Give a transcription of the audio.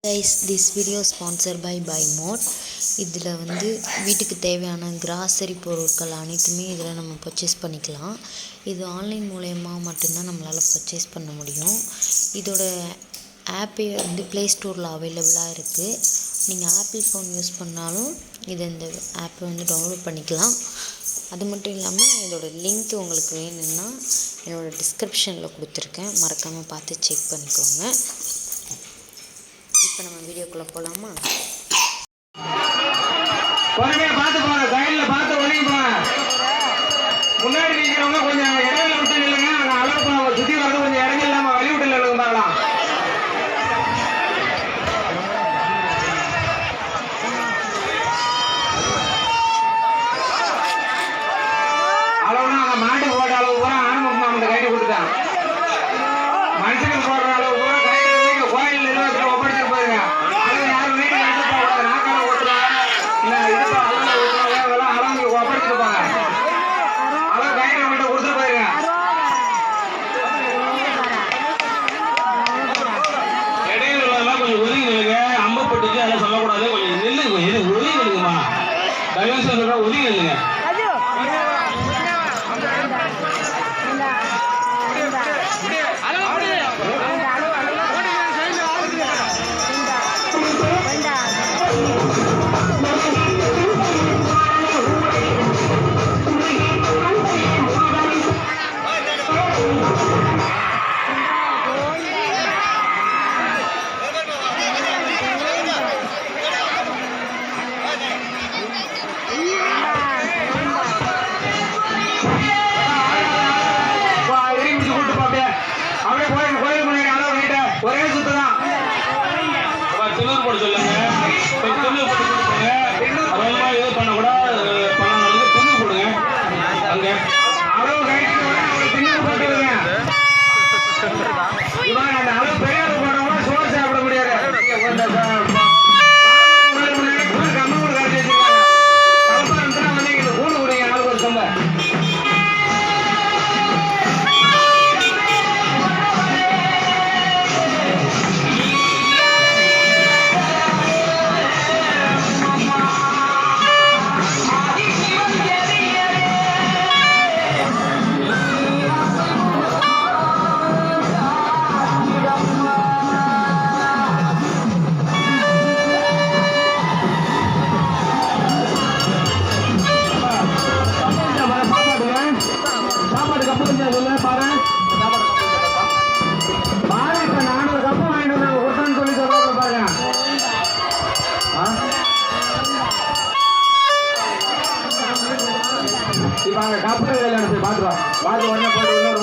Guys, this video sponsor by மோட். இதில் வீட்டுக்கு தேவையான கிராசரி பொருட்கள் அனைத்துமே இதில் நம்ம பர்ச்சேஸ் பண்ணிக்கலாம். இது ஆன்லைன் மூலயமா மட்டும்தான் நம்மளால் பர்ச்சேஸ் பண்ண முடியும். இதோட ஆப்பே ப்ளே ஸ்டோரில் அவைலபிளாக இருக்குது. நீங்கள் ஆப்பிள் ஃபோன் யூஸ் பண்ணாலும் இந்த ஆப்பை டவுன்லோட் பண்ணிக்கலாம். அது மட்டும் இல்லாமல் இதோட லிங்க் உங்களுக்கு வேணும்னா என்னோடய டிஸ்கிரிப்ஷனில் கொடுத்துருக்கேன், மறக்காமல் பார்த்து செக் பண்ணிக்கோங்க. இப்போ நம்ம வீடியோக்குள்ளே போகலாமா? பொறுமையாக பார்த்து போங்க, சைடில் பார்த்து ஒதுங்கி போங்க. முன்னாடி நிற்கிறவங்க கொஞ்சம் இடையில விட்டு நில்லுங்க. அங்கே அளவுக்கு அவங்க சுற்றி வரது கொஞ்சம் இறங்கி இல்லாமல் வழி விட்டு நில்லுங்க பார்க்கலாம். அளவுனா அங்கே மாட்டுக்கு போட்ட அளவு பூரா ஆனந்த மாமன் கைட்டு கொடுத்தாங்க. மனுஷனுக்கு போடுற அளவு பூரா கைட்டு கோயில் நிர்வாகத்தில் ஒப்படைச்சிட்டு போயிருங்க. அளவு யாரும் வீட்டுக்கு எடுத்து போகக்கூடாது. நாக்கால ஓட்டுறாங்க, இல்லை இடுப்பு அளவில் ஓட்டுறாங்க, அதெல்லாம் அளவுக்கு ஒப்படைச்சிட்டு போங்க. அளவு கைட்டு நம்மகிட்ட கொடுத்துட்டு போயிருங்க. இடையில உள்ளதெல்லாம் கொஞ்சம் ஒதுங்கி நில்லுங்க. அம்பப்பட்டுச்சு அதெல்லாம் சொல்லக்கூடாது. கொஞ்சம் நில்லுங்க, இது ஒதுங்கி நில்லுங்கம்மா. தயவு செய்து ஒதுங்கி நில்லுங்க. ஒரே சுத்து தான். திண்ணூர் போட சொல்லுங்க. திண்ணூர் போட்டு கொடுத்துருங்க. அதெல்லாம் எதுவும் பண்ணக்கூடாது. பண்ணாலும் திண்ணூர் போடுங்க. அங்க அளவு கைட்டு திண்ணூர் போட்டுருங்க. இவன் அந்த அளவு பெரிய போடுறவங்க சோறு சாப்பிட முடியாது. கம்மூர் காய்ச்சி வச்சுருவாங்க. கலப்பாரம் வந்து கூடு கொடுங்க. ஆளுக்கு ஒரு சொந்த கப்பு கையில் போய் பார்த்துருவோம். பார்த்து உடனே போட்டு இன்னொரு